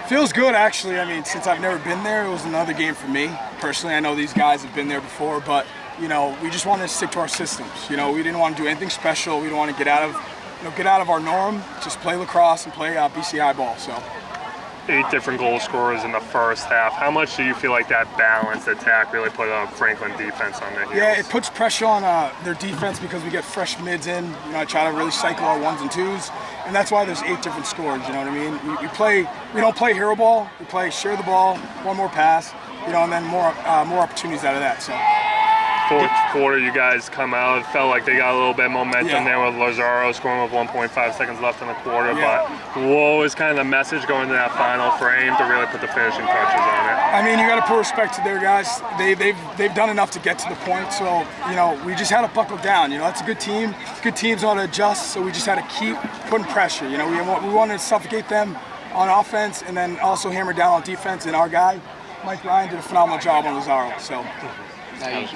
Feels good, actually. I mean, since I've never been there, it was another game for me. Personally, I know these guys have been there before, but, you know, we just wanted to stick to our systems. You know, we didn't want to do anything special. We didn't want to get out of our norm, just play lacrosse and play BCI ball, so. 8 different goal scorers in the first half. How much do you feel like that balanced attack really put Franklin defense on their heels? Yeah, it puts pressure on their defense because we get fresh mids in. You know, I try to really cycle our 1s and 2s, and that's why there's 8 different scores. You know what I mean? We don't play hero ball. We play share the ball, one more pass, you know, and then more opportunities out of that. So. Fourth quarter, you guys come out. It felt like they got a little bit of momentum there with Lazaro scoring with 1.5 seconds left in the quarter. Yeah. But what was kind of the message going to that final frame to really put the finishing touches on it? I mean, you got to put respect to their guys. They've done enough to get to the point. So, you know, we just had to buckle down. You know, that's a good team. Good teams ought to adjust. So we just had to keep putting pressure. You know, we wanted to suffocate them on offense and then also hammer down on defense. And our guy, Mike Ryan, did a phenomenal job on Lazaro. So. Now you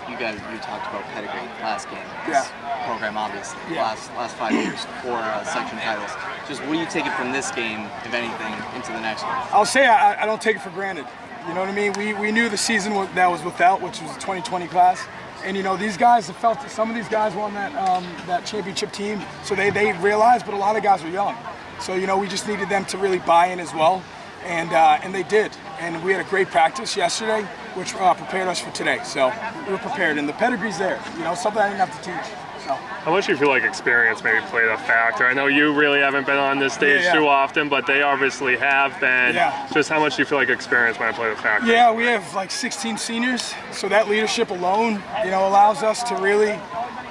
talked about pedigree last game. This program, obviously. Last 5 years, 4 section titles. Just what do you take it from this game, if anything, into the next one? I'll say I don't take it for granted. You know what I mean? We knew the season that was without, which was the 2020 class. And you know, these guys have felt that some of these guys won that championship team, so they realized, but a lot of guys were young. So you know, we just needed them to really buy in as well. And they did. And we had a great practice yesterday, which prepared us for today. So we were prepared, and the pedigree's there. You know, something I didn't have to teach. So. How much do you feel like experience maybe played a factor? I know you really haven't been on this stage too often, but they obviously have been. Yeah. Just how much do you feel like experience might have played a factor? Yeah, we have like 16 seniors, so that leadership alone, you know, allows us to really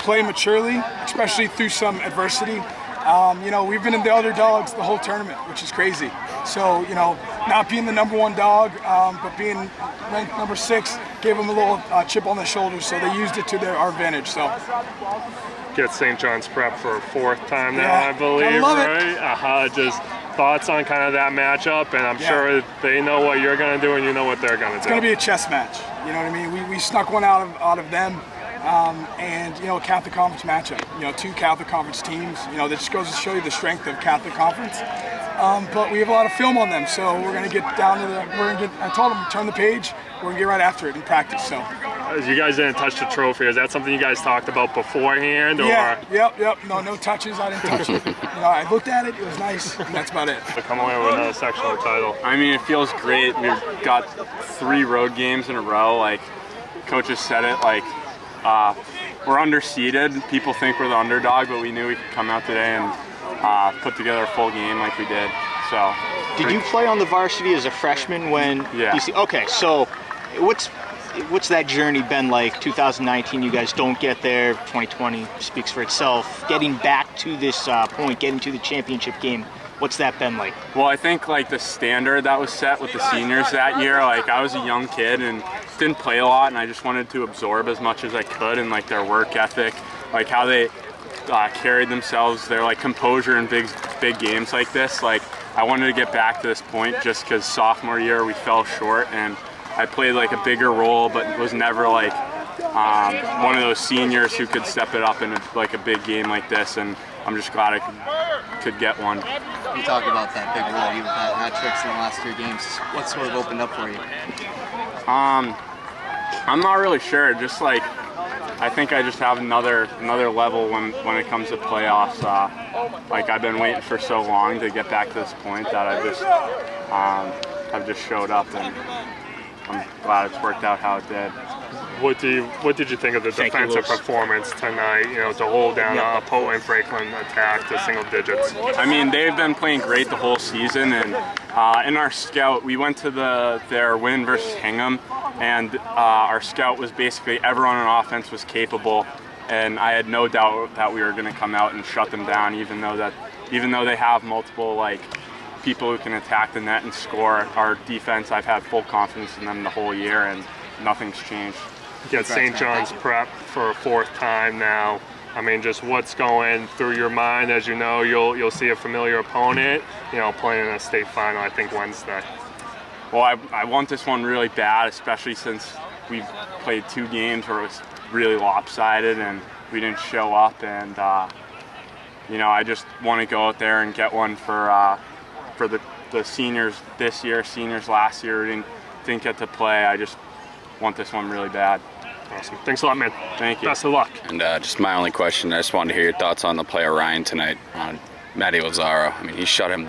play maturely, especially through some adversity. You know, we've been in the underdogs the whole tournament, which is crazy. So, you know, not being the #1 dog, but being ranked number 6 gave them a little chip on the shoulder, so they used it to our advantage. So. Get St. John's Prep for a 4th time now, I believe, right? Just thoughts on kind of that matchup, and I'm sure they know what you're going to do and you know what they're going to do. It's going to be a chess match. You know what I mean? We snuck one out of them. And you know, a Catholic Conference matchup. You know, 2 Catholic Conference teams. You know, that just goes to show you the strength of Catholic Conference. But we have a lot of film on them, so we're going to get down to I told them, turn the page. We're going to get right after it in practice. So. You guys didn't touch the trophy. Is that something you guys talked about beforehand? Or? Yeah. Yep. No touches. I didn't touch it. You know, I looked at it. It was nice. And that's about it. To come away with another sectional title. I mean, it feels great. We've got 3 road games in a row. Like coaches said it. Like. We're underseeded. People think we're the underdog, but we knew we could come out today and put together a full game like we did. So. Did you play on the varsity as a freshman when? Yeah. Okay, so what's that journey been like? 2019, you guys don't get there. 2020 speaks for itself. Getting back to this point, getting to the championship game. What's that been like? Well, I think like the standard that was set with the seniors that year, like I was a young kid and didn't play a lot, and I just wanted to absorb as much as I could, and like their work ethic, like how they carried themselves, their like composure in big games like this. Like I wanted to get back to this point just because sophomore year we fell short, and I played like a bigger role, but was never like one of those seniors who could step it up in like a big game like this, and I'm just glad I could get one. You talked about that big role. You've had hat tricks in the last 2 games. What sort of opened up for you? I'm not really sure. Just like I think I just have another level when it comes to playoffs. Like I've been waiting for so long to get back to this point that I've just showed up, and I'm glad it's worked out how it did. What did you think of the defensive performance tonight? You know, to hold down a potent Franklin attack to single digits. I mean, they've been playing great the whole season, and in our scout, we went to their win versus Hingham, and our scout was basically everyone on offense was capable, and I had no doubt that we were going to come out and shut them down, even though that even though they have multiple like people who can attack the net and score, our defense, I've had full confidence in them the whole year, and nothing's changed. Get St. John's prep for a 4th time now. I mean, just what's going through your mind as you know you'll see a familiar opponent, playing in a state final, I think Wednesday. Well, I want this one really bad, especially since we've played 2 games where it was really lopsided and we didn't show up, and I just want to go out there and get one for the seniors this year, seniors last year who didn't get to play. I just want this one really bad. Awesome. Thanks a lot, man. Thank you. Best of luck. And just my only question, I just wanted to hear your thoughts on the play of Ryan tonight on Matty Lazaro. I mean, he shut him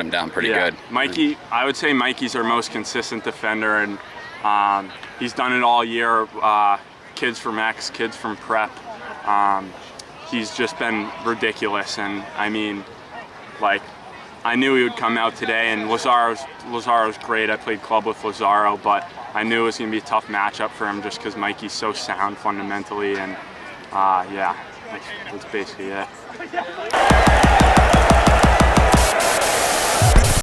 down pretty good. Mikey, I would say Mikey's our most consistent defender, and he's done it all year. Kids from X, kids from prep. He's just been ridiculous, and I mean, like, I knew he would come out today, and Lazaro's great. I played club with Lazaro, but I knew it was going to be a tough matchup for him just because Mikey's so sound fundamentally, and yeah, that's basically it.